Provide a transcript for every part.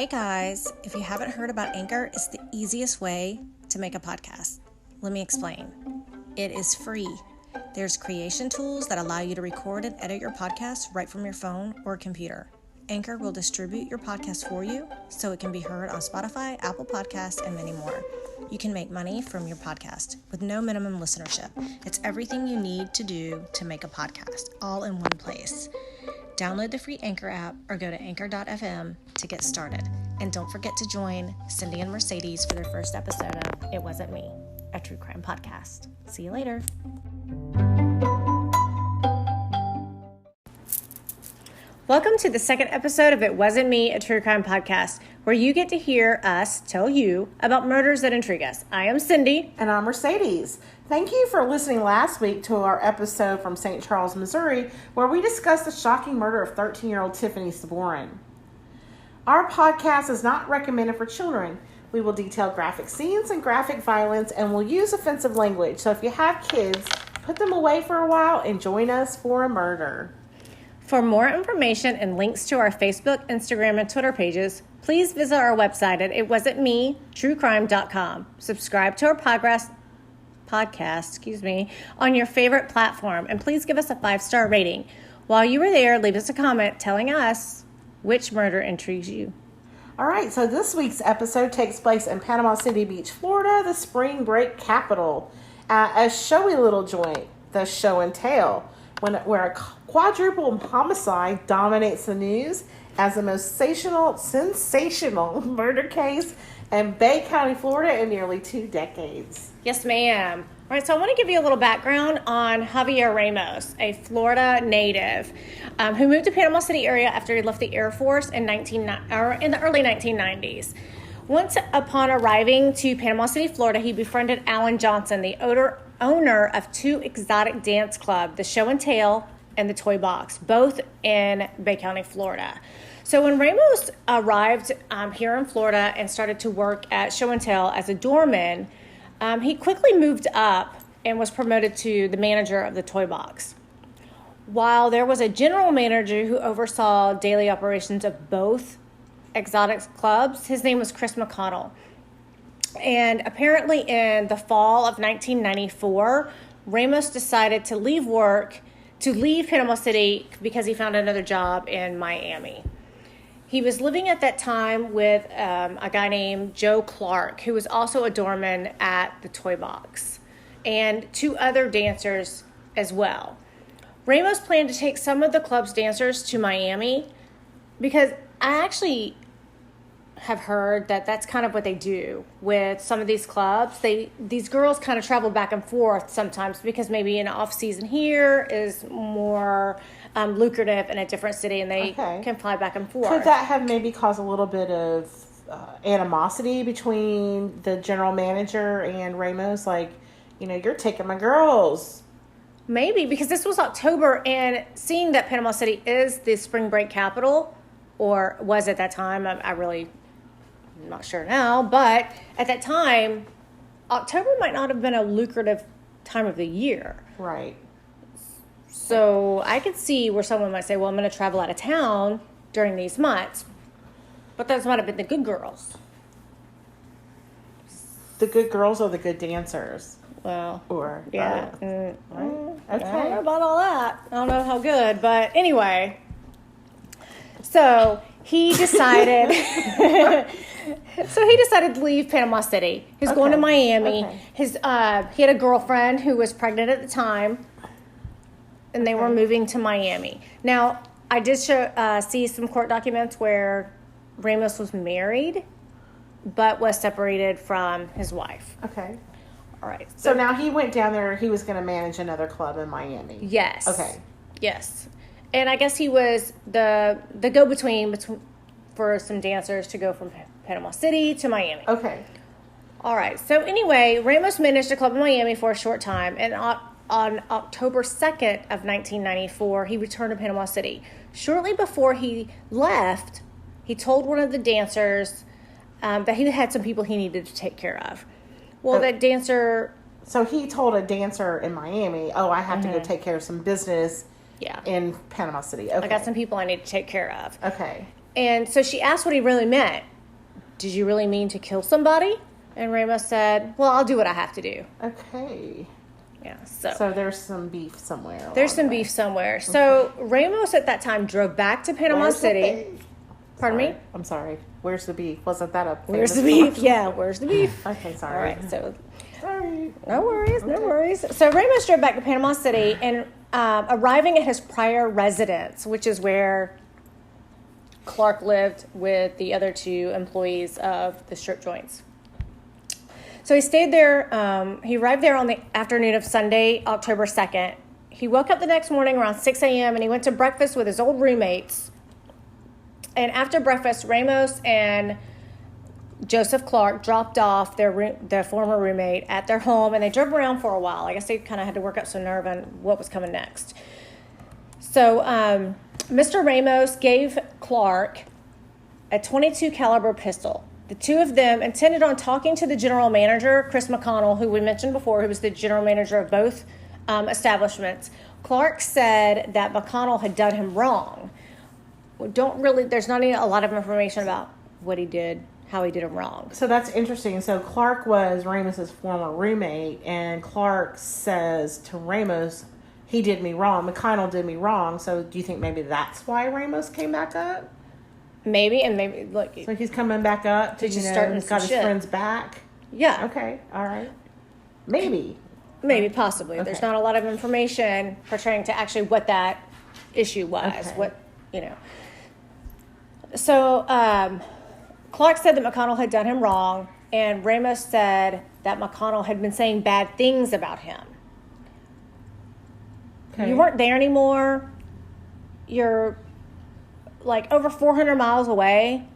Hey guys, if you haven't heard about Anchor, it's the easiest way to make a podcast. Let me explain. It is free. There's creation tools that allow you to record and edit your podcast right from your phone or computer. Anchor will distribute your podcast for you so it can be heard on Spotify, Apple Podcasts, and many more. You can make money from your podcast with no minimum listenership. It's everything you need to do to make a podcast, all in one place. Download the free Anchor app or go to anchor.fm to get started. And don't forget to join Cindy and Mercedes for their first episode of It Wasn't Me, a true crime podcast. See you later. Welcome to the second episode of It Wasn't Me, a true crime podcast, where you get to hear us tell you about murders that intrigue us. I am Cindy. And I'm Mercedes. Thank you for listening last week to our episode from St. Charles, Missouri, where we discussed the shocking murder of 13-year-old Tiffany Saborin. Our podcast is not recommended for children. We will detail graphic scenes and graphic violence, and will use offensive language. So if you have kids, put them away for a while and join us for a murder. For more information and links to our Facebook, Instagram, and Twitter pages, please visit our website at itwasn'tme.truecrime.com. Subscribe to our podcast, on your favorite platform, and please give us a 5-star rating. While you are there, leave us a comment telling us which murder intrigues you. All right, so this week's episode takes place in Panama City Beach, Florida, the spring break capital, at a showy little joint, the Show and Tell, where a quadruple homicide dominates the news as the most sensational murder case in Bay County, Florida in nearly 2 decades. Yes, ma'am. All right, so I want to give you a little background on Javier Ramos, a Florida native who moved to Panama City area after he left the Air Force in the early 1990s. Once upon arriving to Panama City, Florida, he befriended Alan Johnson, the owner of 2 exotic dance clubs, the Show and Tell and the Toy Box, both in Bay County, Florida. So when Ramos arrived here in Florida and started to work at Show and Tell as a doorman, he quickly moved up and was promoted to the manager of the Toy Box. While there was a general manager who oversaw daily operations of both exotic clubs, his name was Chris McConnell. And apparently in the fall of 1994, Ramos decided to leave Panama City because he found another job in Miami. He was living at that time with a guy named Joe Clark, who was also a doorman at the Toy Box, and 2 other dancers as well. Ramos planned to take some of the club's dancers to Miami because I actually have heard that that's kind of what they do with some of these clubs. These girls kind of travel back and forth sometimes because maybe an off season here is more lucrative in a different city, and they can fly back and forth. Could that have maybe caused a little bit of animosity between the general manager and Ramos? Like, you're taking my girls. Maybe, because this was October, and seeing that Panama City is the spring break capital, or was at that time, I'm not sure now, but at that time, October might not have been a lucrative time of the year. Right. So I could see where someone might say, well, I'm going to travel out of town during these months. But those might have been the good girls. The good girls or the good dancers? Well, or yeah. Right? Okay. I don't know about all that. I don't know how good, but anyway. So he decided to leave Panama City. He's going to Miami. Okay. He had a girlfriend who was pregnant at the time, and they were moving to Miami. Now, I did see some court documents where Ramos was married, but was separated from his wife. Okay. All right. So now he went down there. He was going to manage another club in Miami. Yes. Okay. Yes. And I guess he was the go-between for some dancers to go from Panama City to Miami. Okay. All right. So anyway, Ramos managed a club in Miami for a short time, and on October 2nd of 1994, he returned to Panama City. Shortly before he left, he told one of the dancers that he had some people he needed to take care of. Well, that dancer... So he told a dancer in Miami, I have to go take care of some business in Panama City. Okay. I got some people I need to take care of. Okay. And so she asked what he really meant. Did you really mean to kill somebody? And Ramos said, well, I'll do what I have to do. Okay. Yeah, so there's some beef somewhere. There's some beef somewhere. Okay. So Ramos at that time drove back to Panama City. Pardon me? I'm sorry. Where's the beef? Wasn't that a Where's the beef? Yeah, where's the beef? Okay, sorry. All right, so... Sorry. No worries, no worries. So Ramos drove back to Panama City and arriving at his prior residence, which is where Clark lived with the other two employees of the strip joints. So he stayed there. He arrived there on the afternoon of Sunday, October 2nd. He woke up the next morning around 6 a.m. and he went to breakfast with his old roommates. And after breakfast, Ramos and Joseph Clark dropped off their former roommate at their home, and they drove around for a while. I guess they kind of had to work up some nerve on what was coming next. So Mr. Ramos gave Clark a .22 caliber pistol. The two of them intended on talking to the general manager, Chris McConnell, who we mentioned before, who was the general manager of both establishments. Clark said that McConnell had done him wrong. There's not a lot of information about what he did, how he did him wrong. So that's interesting. So Clark was Ramos's former roommate, and Clark says to Ramos, he did me wrong. McConnell did me wrong. So do you think maybe that's why Ramos came back up? Maybe, and maybe, look. So he's coming back up to, just starting he's got his shit. friends back? Yeah. Okay, all right. Maybe, possibly. Okay. There's not a lot of information portraying to actually what that issue was. Okay. So Clark said that McConnell had done him wrong, and Ramos said that McConnell had been saying bad things about him. Okay. You weren't there anymore. You're like over 400 miles away.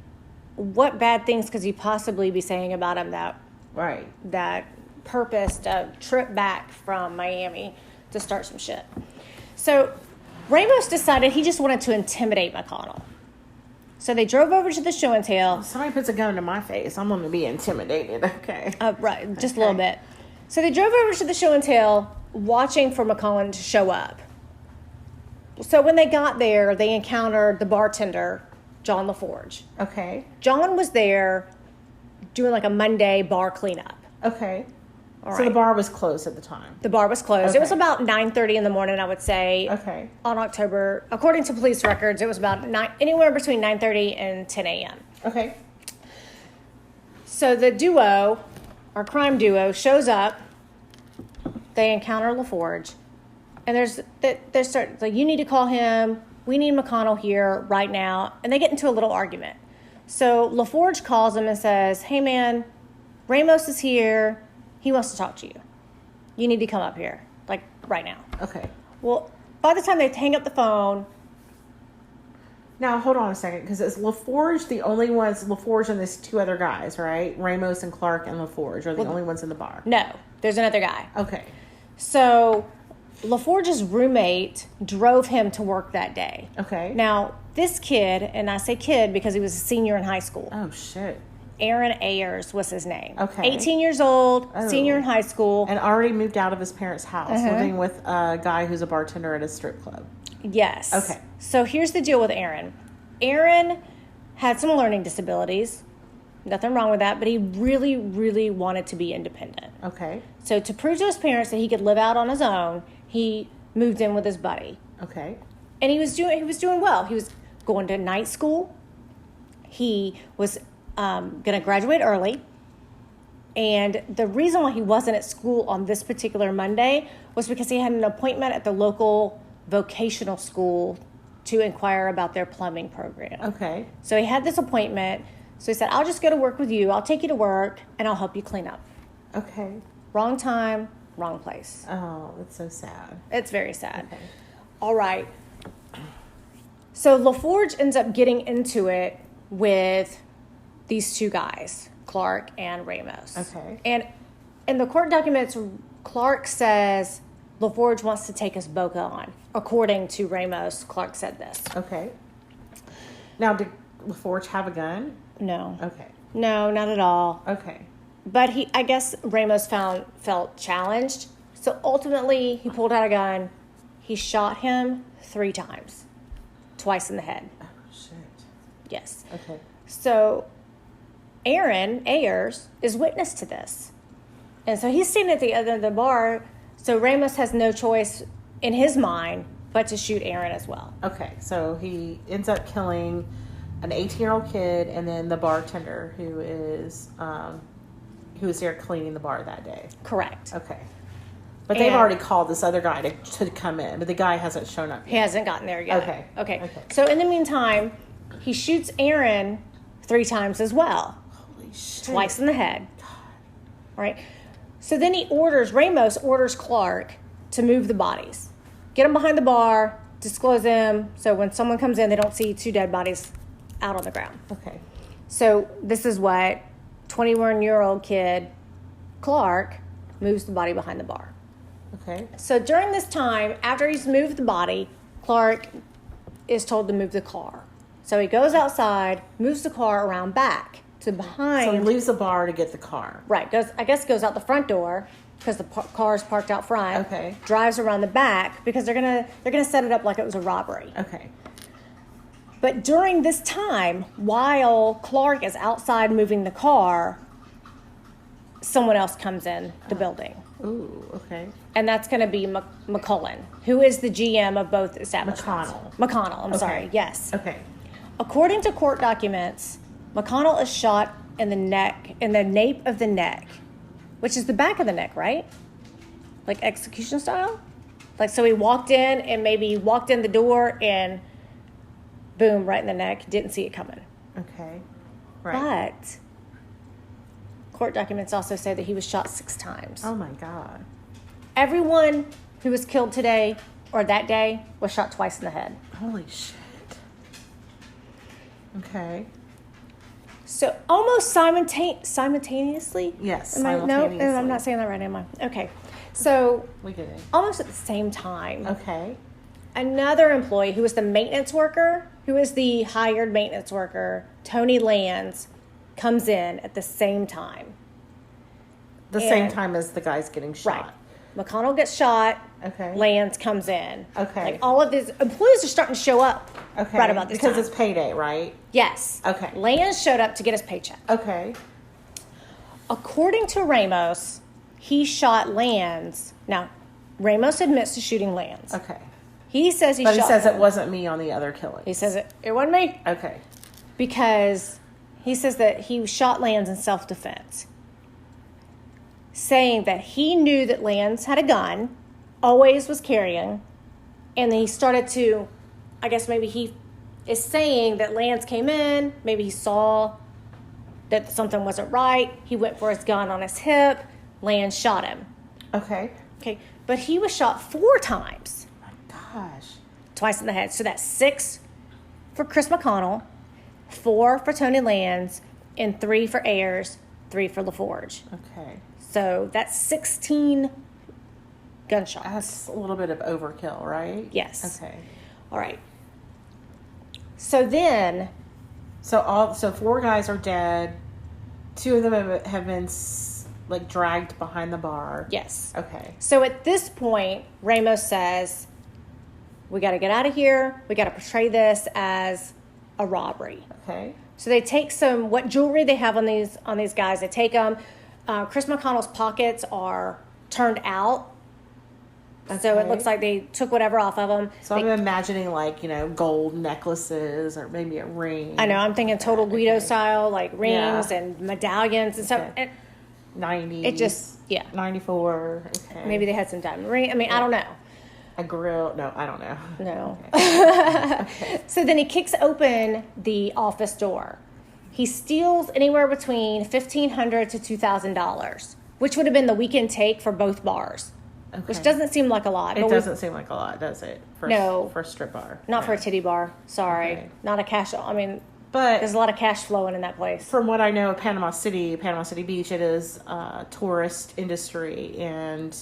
What bad things could you possibly be saying about him that purposed a trip back from Miami to start some shit? So Ramos decided he just wanted to intimidate McConnell. So they drove over to the show and tell. Somebody puts a gun to my face, I'm going to be intimidated. Okay. Right, just a little bit. So they drove over to the show and tell, watching for McConnell to show up. So when they got there, they encountered the bartender, John LaForge. Okay. John was there doing like a Monday bar cleanup. Okay. All so right. the bar was closed at the time. The bar was closed. Okay. It was about 9:30 in the morning, I would say. Okay. On October, according to police records, it was about anywhere between 9:30 and 10 a.m. Okay. So the duo, our crime duo, shows up. They encounter LaForge, and they start like, you need to call him. We need McConnell here right now, and they get into a little argument. So LaForge calls him and says, "Hey man, Ramos is here. He wants to talk to you. You need to come up here, like right now." Okay. Well, by the time they hang up the phone. Now, hold on a second, because is LaForge the only ones, LaForge and these two other guys, right? Ramos and Clark and LaForge are the only ones in the bar? No, there's another guy. Okay. So LaForge's roommate drove him to work that day. Okay. Now, this kid, and I say kid because he was a senior in high school. Oh, shit. Aaron Ayers was his name. Okay. 18 years old, Oh. senior in high school. And already moved out of his parents' house, living with a guy who's a bartender at a strip club. Yes. Okay. So here's the deal with Aaron. Aaron had some learning disabilities. Nothing wrong with that, but he really, really wanted to be independent. Okay. So to prove to his parents that he could live out on his own, he moved in with his buddy. Okay. And he was doing well. He was going to night school. He was going to graduate early. And the reason why he wasn't at school on this particular Monday was because he had an appointment at the local vocational school to inquire about their plumbing program. Okay. So he had this appointment. So he said, "I'll just go to work with you. I'll take you to work, and I'll help you clean up." Okay. Wrong time, wrong place. Oh, that's so sad. It's very sad. Okay. All right. So LaForge ends up getting into it with these two guys, Clark and Ramos. Okay. And in the court documents, Clark says LaForge wants to take us both on. According to Ramos, Clark said this. Okay. Now, did LaForge have a gun? No. Okay. No, not at all. Okay. But I guess Ramos felt challenged. So ultimately, he pulled out a gun. He shot him 3 times. Twice in the head. Oh, shit. Yes. Okay. So Aaron Ayers is witness to this. And so he's standing at the other end of the bar. So Ramos has no choice in his mind but to shoot Aaron as well. Okay. So he ends up killing an 18-year-old kid and then the bartender who was there cleaning the bar that day. Correct. Okay. But they've already called this other guy to come in, but the guy hasn't shown up yet. He hasn't gotten there yet. Okay. So in the meantime, he shoots Aaron 3 times as well. Holy shit. Twice in the head. God. All right. So then Ramos orders Clark to move the bodies. Get them behind the bar, disclose them, so when someone comes in, they don't see 2 dead bodies out on the ground. Okay. So this is what 21-year-old kid Clark moves the body behind the bar. Okay. So during this time, after he's moved the body, Clark is told to move the car. So he goes outside, moves the car around back to behind. So he leaves the bar to get the car. Right. Goes out the front door because the car is parked out front. Okay. Drives around the back because they're gonna set it up like it was a robbery. Okay. But during this time, while Clark is outside moving the car, someone else comes in the building. Ooh, okay. And that's going to be McCullen, who is the GM of both establishments. McConnell, I'm sorry, yes. Okay. According to court documents, McConnell is shot in the nape of the neck, which is the back of the neck, right? Like execution style? Like, so he walked in and maybe he walked in the door and boom, right in the neck. Didn't see it coming. Okay. Right. But court documents also say that he was shot 6 times. Oh my God. Everyone who was killed today or that day was shot twice in the head. Holy shit. Okay. So almost simultaneously? Yes, simultaneously. No, I'm not saying that right, am I? Okay. So we get it. Almost at the same time. Okay. Another employee who was the maintenance worker, who is the hired maintenance worker, Tony Lands, comes in at the same time. Same time as the guy's getting shot. Right. McConnell gets shot. Okay. Lands comes in. Okay. Like all of these employees are starting to show up. Okay. Right about this because time. it's payday, right? Yes. Okay. Lands showed up to get his paycheck. Okay. According to Ramos, he shot Lands. Now, Ramos admits to shooting Lands. Okay. He says But he shot says him. it wasn't me on the other killing. He says it wasn't me. Okay. Because he says that he shot Lands in self-defense, saying that he knew that Lands had a gun, always was carrying, and then he started to, I guess maybe he is saying that Lands came in, maybe he saw that something wasn't right, he went for his gun on his hip, Lands shot him. Okay. Okay, but he was shot 4 times. My gosh. Twice in the head. So that's 6 for Chris McConnell, 4 for Tony Lands, and 3 for Ayers, 3 for LaForge. Okay. So that's 16 gunshots. That's a little bit of overkill, right? Yes. Okay. All right. So then, So 4 guys are dead. 2 of them have been dragged behind the bar. yes. Okay. So at this point, Ramos says, we got to get out of here. We got to portray this as a robbery. Okay. So they take what jewelry they have on these guys. They take them. Chris McConnell's pockets are turned out. So it looks like they took whatever off of them. So I'm imagining gold necklaces or maybe a ring. I know. I'm thinking total Guido style, like rings and medallions and stuff. Okay. 90s. It just, 94. Okay. Maybe they had some diamond ring. I mean, I don't know. A grill. No, I don't know. No. Okay. So then he kicks open the office door. He steals anywhere between $1,500 to $2,000, which would have been the weekend take for both bars. Okay. Which doesn't seem like a lot. It doesn't seem like a lot, does it? No. For a strip bar. Not for a titty bar. Sorry. Okay. Not a cash. I mean, but there's a lot of cash flowing in that place. From what I know of Panama City Beach, it is a tourist industry, and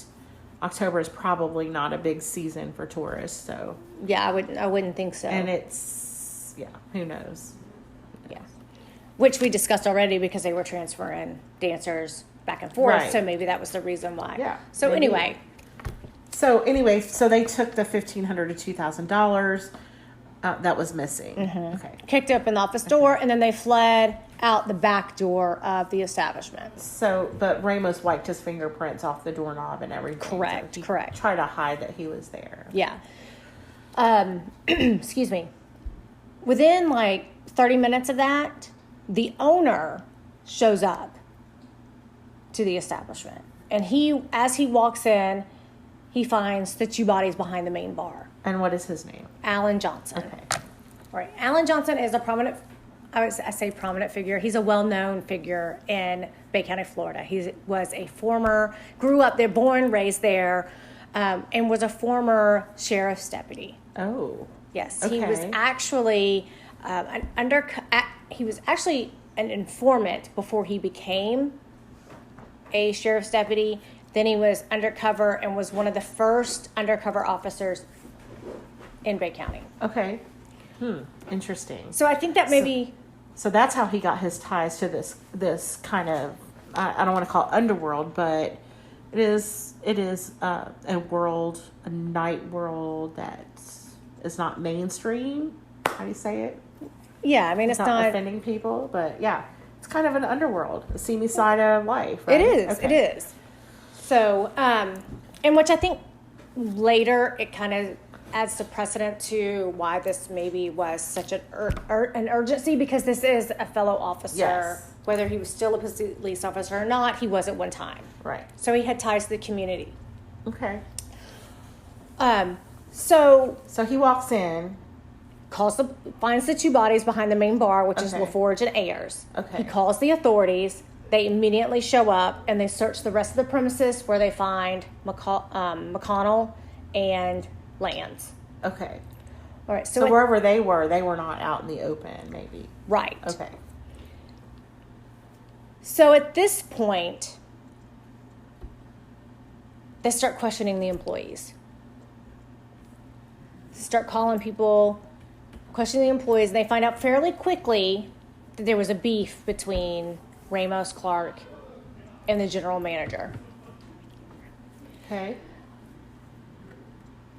October is probably not a big season for tourists. So yeah, I wouldn't think so. And it's who knows? Yeah, which we discussed already because they were transferring dancers back and forth. Right. So maybe that was the reason why. Yeah. So maybe. anyway. So they took the $1,500 to $2,000. That was missing. Mm-hmm. Okay. Kicked open the office door, and then they fled out the back door of the establishment. So, but Ramos wiped his fingerprints off the doorknob and everything. Correct, So he correct. tried to hide that he was there. Yeah. Excuse me. Within like 30 minutes of that, the owner shows up to the establishment. And as he walks in, he finds the 2 bodies behind the main bar. And what is his name? Alan Johnson. Okay. All right. Alan Johnson is a prominent, I say prominent figure. He's a well-known figure in Bay County, Florida. He was grew up there, born, raised there, and was a former sheriff's deputy. Oh. Yes. Okay. He was actually he was actually an informant before he became a sheriff's deputy. Then he was undercover and was one of the first undercover officers in Bay County. Okay. Interesting. So I think that maybe... So that's how he got his ties to this kind of, I don't want to call it underworld, but it is a night world that is not mainstream. How do you say it? Yeah, I mean, it's not offending people, but yeah, it's kind of an underworld, a seamy side of life, right? It is. Okay. It is. So, and which I think later it kind of adds the precedent to why this maybe was such an urgency, because this is a fellow officer. Yes. Whether he was still a police officer or not, he was at one time. Right. So he had ties to the community. Okay. So he walks in. Finds the 2 bodies behind the main bar, which is Okay. LaForge and Ayers. Okay. He calls the authorities. They immediately show up and they search the rest of the premises, where they find McConnell and Lands. Okay. All right. So wherever they were not out in the open, maybe. Right. Okay. So at this point, they start questioning the employees. They start calling people, questioning the employees, and they find out fairly quickly that there was a beef between Ramos, Clark, and the general manager. Okay.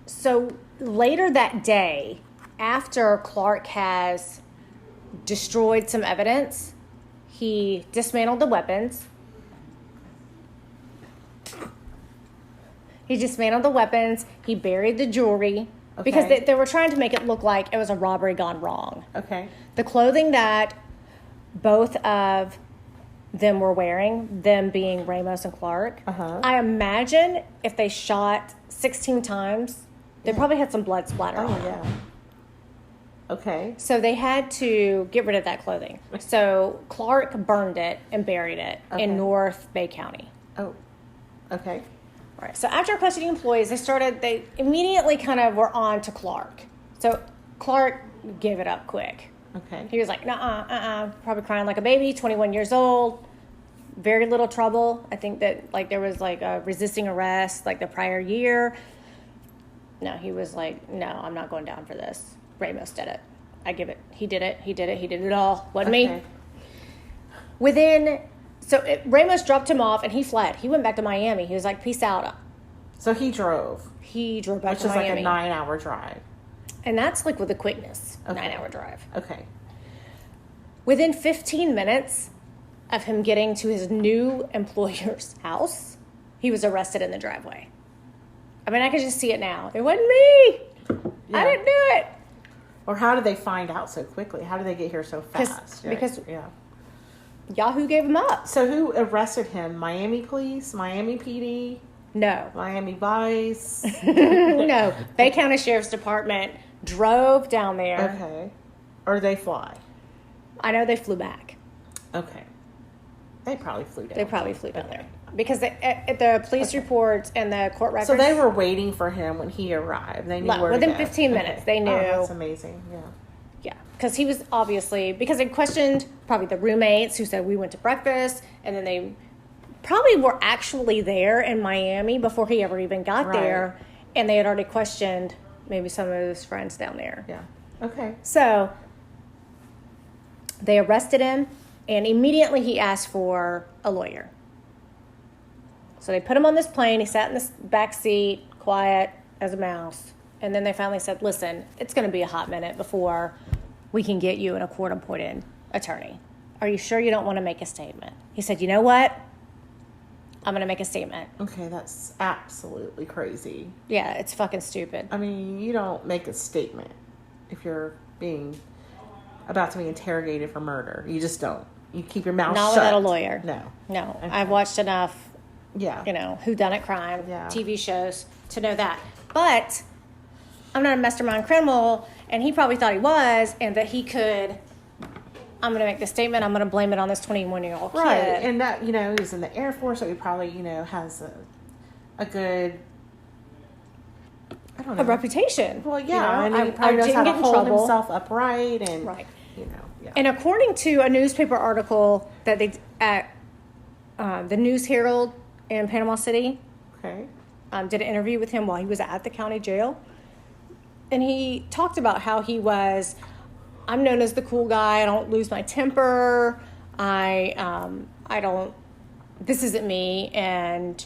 So later that day, after Clark has destroyed some evidence, he dismantled the weapons. He buried the jewelry. Okay. Because they were trying to make it look like it was a robbery gone wrong. Okay. The clothing that both of them were wearing, them being Ramos and Clark, I imagine if they shot 16 times, they probably had some blood splatter on them. Yeah. Okay. So they had to get rid of that clothing. So Clark burned it and buried it in North Bay County. Oh. Okay. All right. So after questioning employees, they immediately kind of were on to Clark. So Clark gave it up quick. Okay. He was like, nuh-uh, probably crying like a baby, 21 years old, very little trouble. I think that like there was like a resisting arrest like the prior year. No, he was like, no, I'm not going down for this. Ramos did it. He did it all. Wasn't me. Ramos dropped him off and he fled. He went back to Miami. He was like, peace out. So he drove. He drove back Which to is Miami. like a 9-hour drive. And that's like with a quickness, Okay. 9-hour drive. Okay. Within 15 minutes of him getting to his new employer's house, he was arrested in the driveway. I mean, I could just see it now. It wasn't me. Yeah. I didn't do it. Or how did they find out so quickly? How did they get here so fast? Because yeah. Yahoo gave him up. So who arrested him? Miami police? Miami PD? No. Miami Vice? No. Bay County Sheriff's Department drove down there. Okay. Or they fly? I know they flew back. Okay. They probably flew down. there. Because the police reports and the court records. So they were waiting for him when he arrived. They knew where to within go. 15 minutes, they knew. Oh, that's amazing. Yeah. Yeah, because he was because they questioned probably the roommates who said we went to breakfast, and then they probably were actually there in Miami before he ever even got there, and they had already questioned maybe some of his friends down there. Yeah. Okay. So they arrested him, and immediately he asked for a lawyer. So they put him on this plane. He sat in the back seat, quiet as a mouse, And then they finally said, listen, it's going to be a hot minute before we can get you in a court-appointed attorney. Are you sure you don't want to make a statement? He said, you know what? I'm going to make a statement. Okay, that's absolutely crazy. Yeah, it's fucking stupid. I mean, you don't make a statement if you're being about to be interrogated for murder. You just don't. You keep your mouth shut. Not without a lawyer. No. Okay. I've watched enough, whodunit crime TV shows to know that. But I'm not a mastermind criminal, and he probably thought he was, and that he could... I'm going to make this statement. I'm going to blame it on this 21-year-old kid. Right, and that, he's in the Air Force, so he probably, has a good, I don't know. A reputation. Well, yeah, and he probably knows how to hold himself upright, and, right. Yeah. And according to a newspaper article that they, at the News Herald in Panama City, okay, did an interview with him while he was at the county jail, and he talked about how he was... I'm known as the cool guy. I don't lose my temper. I don't, this isn't me. And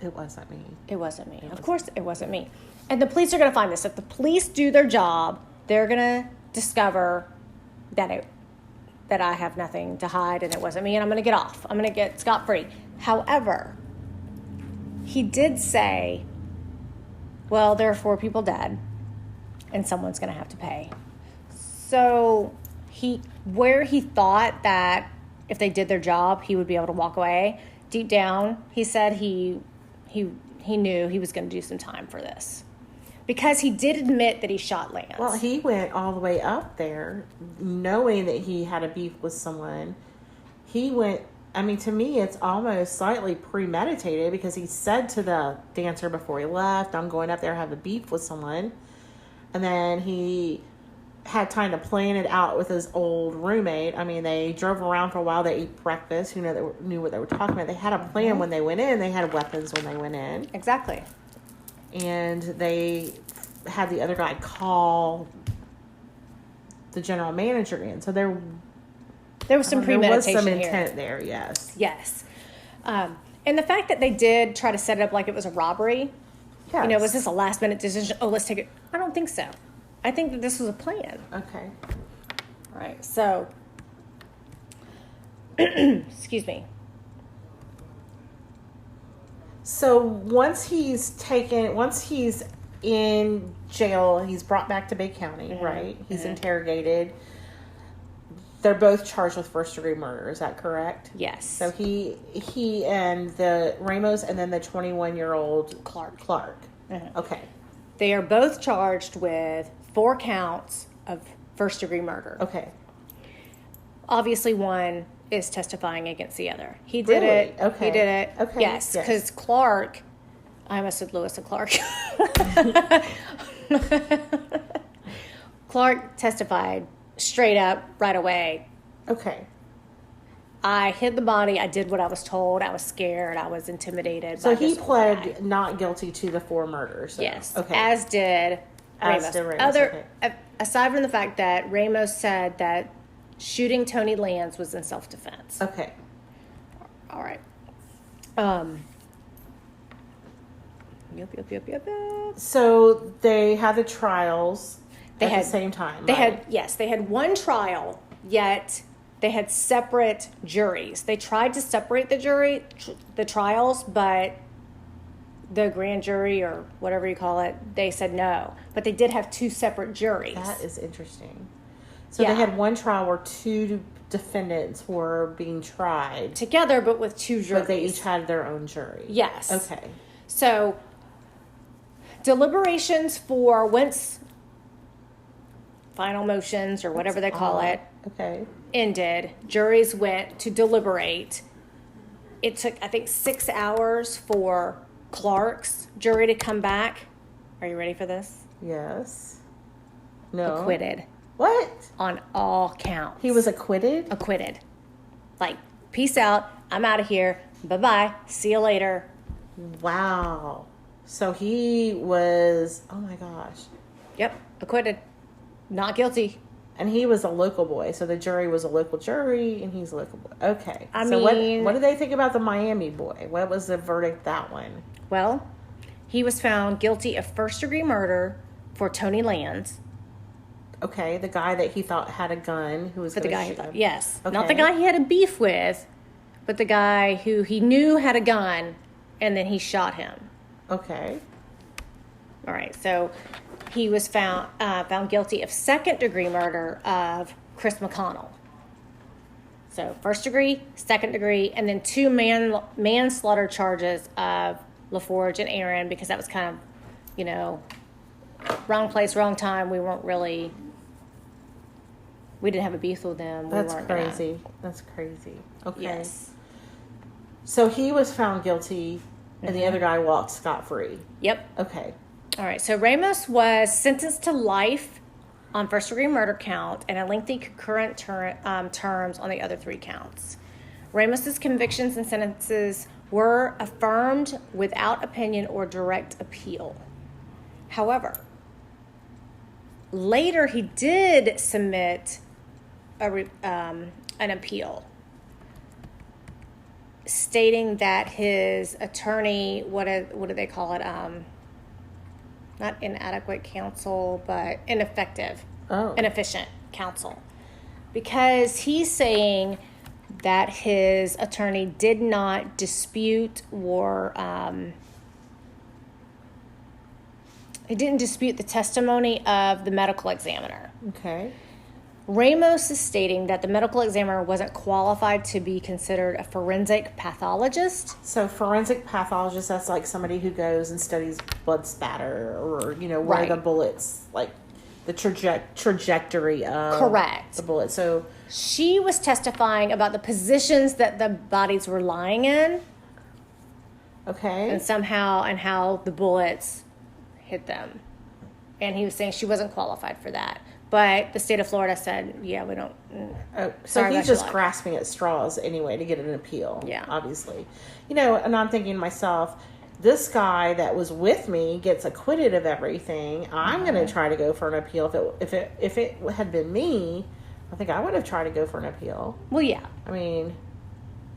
it wasn't me. It wasn't me. Of course it wasn't me. And the police are going to find this. If the police do their job, they're going to discover that I have nothing to hide and it wasn't me, and I'm going to get off. I'm going to get scot-free. However, he did say, well, there are 4 people dead and someone's going to have to pay. So where he thought that if they did their job, he would be able to walk away, deep down, he said he knew he was going to do some time for this. Because he did admit that he shot Lance. Well, he went all the way up there knowing that he had a beef with someone. He went, to me, it's almost slightly premeditated because he said to the dancer before he left, I'm going up there to have a beef with someone. And then he... had time to plan it out with his old roommate. They drove around for a while. They ate breakfast. They knew what they were talking about. They had a plan when they went in. They had weapons when they went in. Exactly. And they had the other guy call the general manager in. So there was some premeditation. There was some intent there. Yes. Yes. And the fact that they did try to set it up like it was a robbery. Yes. Was this a last minute decision? Oh, let's take it. I don't think so. I think that this was a plan. Okay. All right. So, excuse me. So once he's in jail, he's brought back to Bay County, right? He's interrogated. They're both charged with first-degree murder. Is that correct? Yes. So he and the Ramos and then the 21-year-old Clark. Okay. They are both charged with 4 counts of first-degree murder. Okay. Obviously, one is testifying against the other. He did it. Okay. He did it. Okay. Yes, because Clark... I almost said Lewis and Clark. Clark testified straight up right away. Okay. I hid the body. I did what I was told. I was scared. I was intimidated. So he pled not guilty to the 4 murders. So. Yes. Okay. As did Ramos. Aside from the fact that Ramos said that shooting Tony Lands was in self-defense. Okay. All right. Yep. So they had the trials at the same time. They had one trial, yet they had separate juries. They tried to separate the trials, but the grand jury or whatever you call it, they said no. But they did have 2 separate juries. That is interesting. So they had one trial where 2 defendants were being tried together, but with 2 juries. But they each had their own jury. Yes. Okay. So deliberations for once final motions or whatever they call it ended, juries went to deliberate. It took, I think, 6 hours for Clark's jury to come back. Are you ready for this? Yes. No. Acquitted. What? On all counts. He was acquitted? Acquitted. Like, peace out. I'm out of here. Bye-bye. See you later. Wow. So he was, oh my gosh. Yep. Acquitted. Not guilty. And he was a local boy. So the jury was a local jury and he's a local boy. Okay. I mean, what did they think about the Miami boy? What was the verdict that one? Well, he was found guilty of first-degree murder for Tony Lands. Okay, the guy that he thought had a gun, who was For the gonna guy he shoot thought, him. yes. Okay. Not the guy he had a beef with, but the guy who he knew had a gun, and then he shot him. Okay. All right, so he was found guilty of second-degree murder of Chris McConnell. So first degree, second degree, and then 2 manslaughter charges of LaForge and Aaron, because that was kind of, wrong place, wrong time. We didn't have a beef with them. That's crazy. That's crazy. Okay. Yes. So he was found guilty, and the other guy walked scot-free. Yep. Okay. All right, so Ramos was sentenced to life on first-degree murder count and a lengthy concurrent terms on the other 3 counts. Ramos's convictions and sentences were affirmed without opinion or direct appeal. However, later he did submit an appeal, stating that his attorney, what do they call it? Not inadequate counsel, but inefficient counsel. Because he's saying that his attorney did not dispute or he didn't dispute the testimony of the medical examiner. Okay. Ramos is stating that the medical examiner wasn't qualified to be considered a forensic pathologist. So forensic pathologist, that's like somebody who goes and studies blood spatter or, where Right. the bullets, like the trajectory of Correct. the bullet. So She was testifying about the positions that the bodies were lying in okay. and how the bullets hit them. And he was saying she wasn't qualified for that. But the state of Florida said, yeah, we don't. So Sorry he's about your just luck. grasping at straws anyway to get an appeal. Yeah. Obviously. And I'm thinking to myself, this guy that was with me gets acquitted of everything. I'm going to try to go for an appeal. If it had been me, I think I would have tried to go for an appeal. Well, yeah. I mean,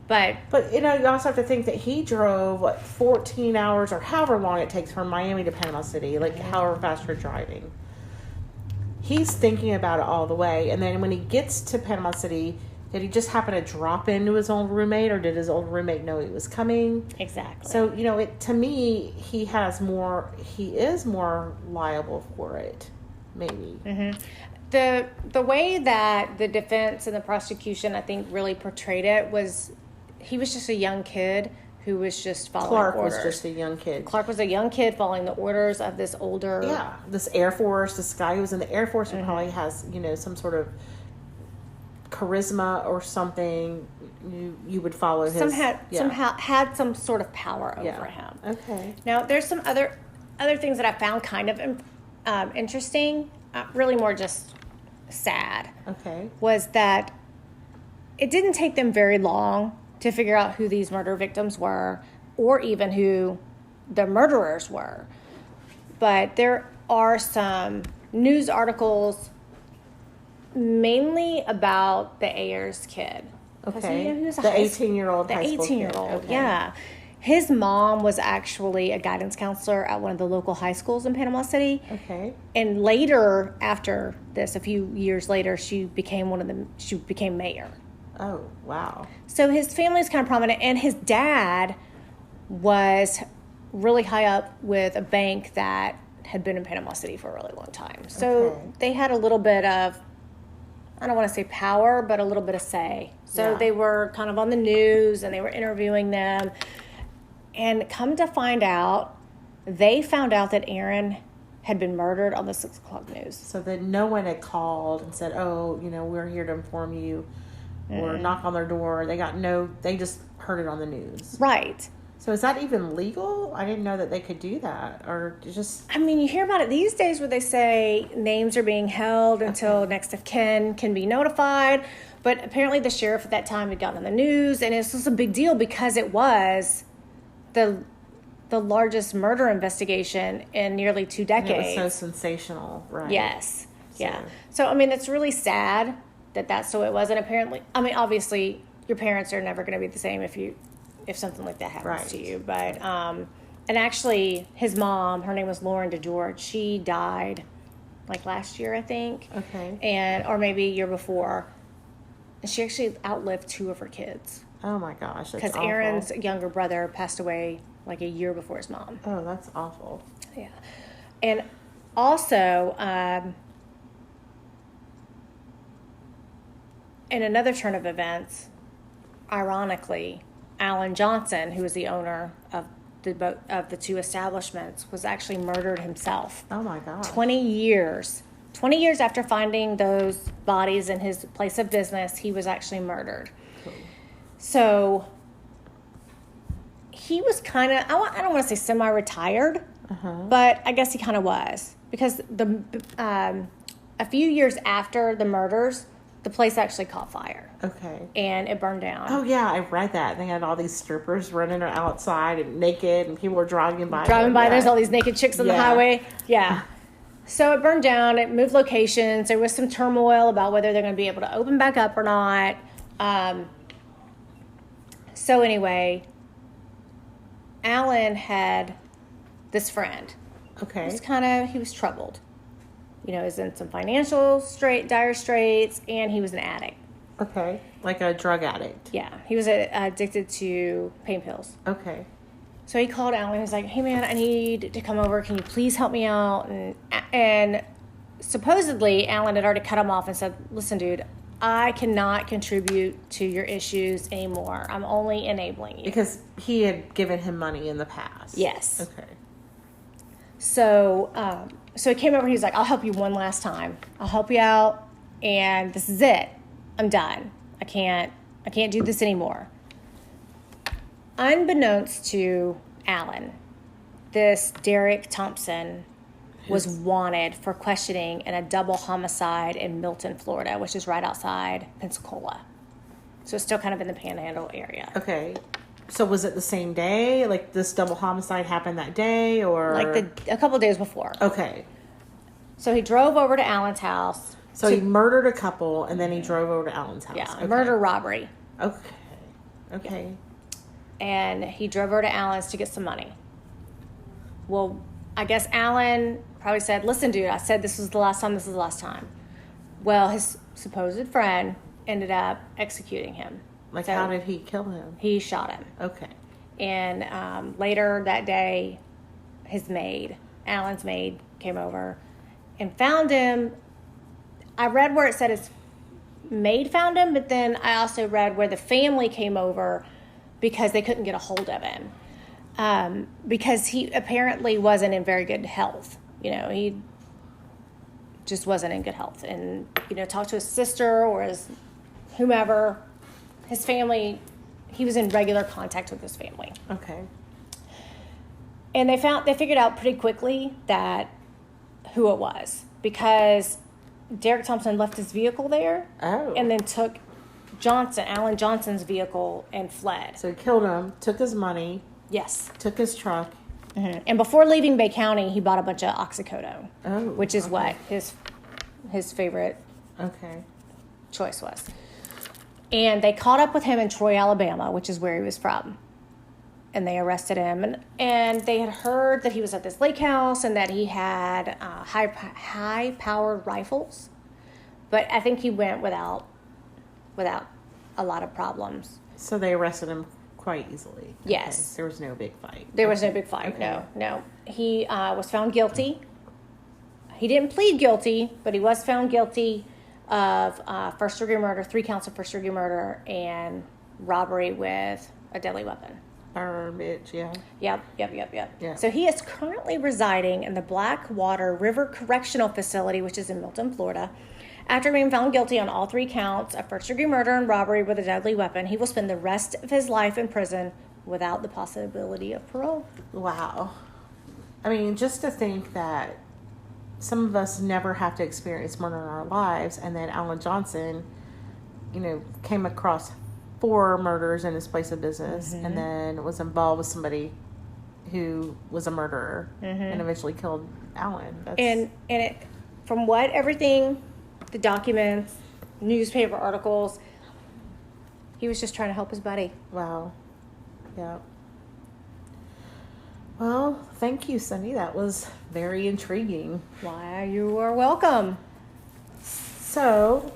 But you also have to think that he drove 14 hours or however long it takes from Miami to Panama City, like however fast you're driving. He's thinking about it all the way, and then when he gets to Panama City, did he just happen to drop into his old roommate, or did his old roommate know he was coming? exactly. So to me, he is more liable for it, maybe. Mm-hmm. The way that the defense and the prosecution, I think, really portrayed it was he was just a young kid who was just following Clark orders. was just a young kid. Clark was a young kid following the orders of this older... Yeah, this Air Force, this guy who was in the Air Force who probably has, some sort of charisma or something. You would follow his... Somehow had some sort of power over him. Okay. Now, there's some other things that I found kind of interesting, really more just sad. Okay. Was that it didn't take them very long to figure out who these murder victims were or even who the murderers were. But there are some news articles mainly about the Ayers kid. Okay. He was the 18-year-old The high school kid. 18-year-old, Okay. yeah. His mom was actually a guidance counselor at one of the local high schools in Panama City. Okay. And later, after this, a few years later, she became mayor. Oh, wow. So his family is kind of prominent, and his dad was really high up with a bank that had been in Panama City for a really long time. So Okay. they had a little bit of, I don't want to say power, but a little bit of say. So Yeah. they were kind of on the news, and they were interviewing them. And come to find out, they found out that Aaron had been murdered on the 6 o'clock news. So that no one had called and said, oh, we're here to inform you, or knock on their door. They just heard it on the news. Right. So is that even legal? I didn't know that they could do that. Or just... I mean, you hear about it these days where they say names are being held until next of kin can be notified. But apparently the sheriff at that time had gotten on the news, and this was a big deal because it was the largest murder investigation in nearly 2 decades. It was so sensational, right? Yes. Yeah. So, I mean, it's really sad that that's the way it was. And apparently, I mean, obviously, your parents are never going to be the same if something like that happens to you. But, and actually, his mom, her name was Lauren DeGeorge, she died like last year, I think. Okay. Or maybe a year before. And she actually outlived 2 of her kids. Oh my gosh, that's because awful. Aaron's younger brother passed away like a year before his mom. Oh, that's awful. Yeah. And also, in another turn of events, ironically, Alan Johnson, who was the owner of the 2 establishments, was actually murdered himself. Oh my gosh. 20 years after finding those bodies in his place of business, he was actually murdered. Cool. So he was kind of, I don't want to say semi-retired, but I guess he kind of was. Because a few years after the murders, the place actually caught fire. Okay. And it burned down. Oh, yeah, I read that. They had all these strippers running outside and naked, and people were driving by. There's all these naked chicks on the highway. Yeah. So it burned down. It moved locations. There was some turmoil about whether they're going to be able to open back up or not. So anyway, Alan had this friend. Okay. He was troubled. He was in some financial dire straits, and he was an addict. Okay. Like a drug addict. Yeah. He was addicted to pain pills. Okay. So he called Alan. He was like, "Hey man, I need to come over. Can you please help me out?" And supposedly Alan had already cut him off and said, "Listen, dude, I cannot contribute to your issues anymore. I'm only enabling you." Because he had given him money in the past. Yes. Okay. So he came over and he was like, "I'll help you one last time. I'll help you out, and this is it. I'm done. I can't do this anymore." Unbeknownst to Alan, this Derek Thompson was wanted for questioning in a double homicide in Milton, Florida, which is right outside Pensacola. So it's still kind of in the Panhandle area. Okay. So was it the same day? Like this double homicide happened that day, or a couple of days before? Okay. So he drove over to Alan's house. So he murdered a couple, and then he drove over to Alan's house. Yeah, okay. Murder robbery. Okay. Yeah. And he drove over to Alan's to get some money. Well, I guess Alan probably said, "Listen, dude, I said this was the last time. This is the last time." Well, his supposed friend ended up executing him. Like, how did he kill him? He shot him. Okay. And later that day, Alan's maid, came over and found him. I read where it said his maid found him, but then I also read where the family came over because they couldn't get a hold of him. Because he apparently wasn't in very good health. He just wasn't in good health. And, talked to his sister or his whomever, his family. He was in regular contact with his family. Okay. And they figured out pretty quickly who it was, because Derek Thompson left his vehicle there. Oh. And then took Alan Johnson's vehicle, and fled. So he killed him, took his money. Yes. Took his truck. Mm-hmm. And before leaving Bay County, he bought a bunch of oxycodone. Oh. Which is what his favorite choice was. And they caught up with him in Troy, Alabama, which is where he was from. And they arrested him. And they had heard that he was at this lake house and that he had high-powered rifles. But I think he went without a lot of problems. So they arrested him quite easily. Yes. Okay. There was no big fight. There was no big fight, no. He was found guilty. He didn't plead guilty, but he was found guilty of first-degree murder, 3 counts of first-degree murder, and robbery with a deadly weapon. Burn, bitch, yeah. Yep. Yeah. So he is currently residing in the Blackwater River Correctional Facility, which is in Milton, Florida. After being found guilty on all 3 counts of first-degree murder and robbery with a deadly weapon, he will spend the rest of his life in prison without the possibility of parole. Wow. I mean, just to think that some of us never have to experience murder in our lives, and then Alan Johnson, came across 4 murders in his place of business, and then was involved with somebody who was a murderer and eventually killed Alan. And it, from what everything, the documents, newspaper articles, he was just trying to help his buddy. Wow. Yeah. Well, thank you, Cindy. That was very intriguing. Why, you are welcome. So,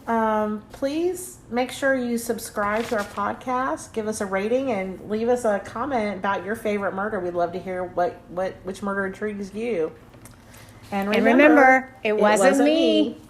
please make sure you subscribe to our podcast, give us a rating, and leave us a comment about your favorite murder. We'd love to hear which murder intrigues you. And remember, it wasn't me.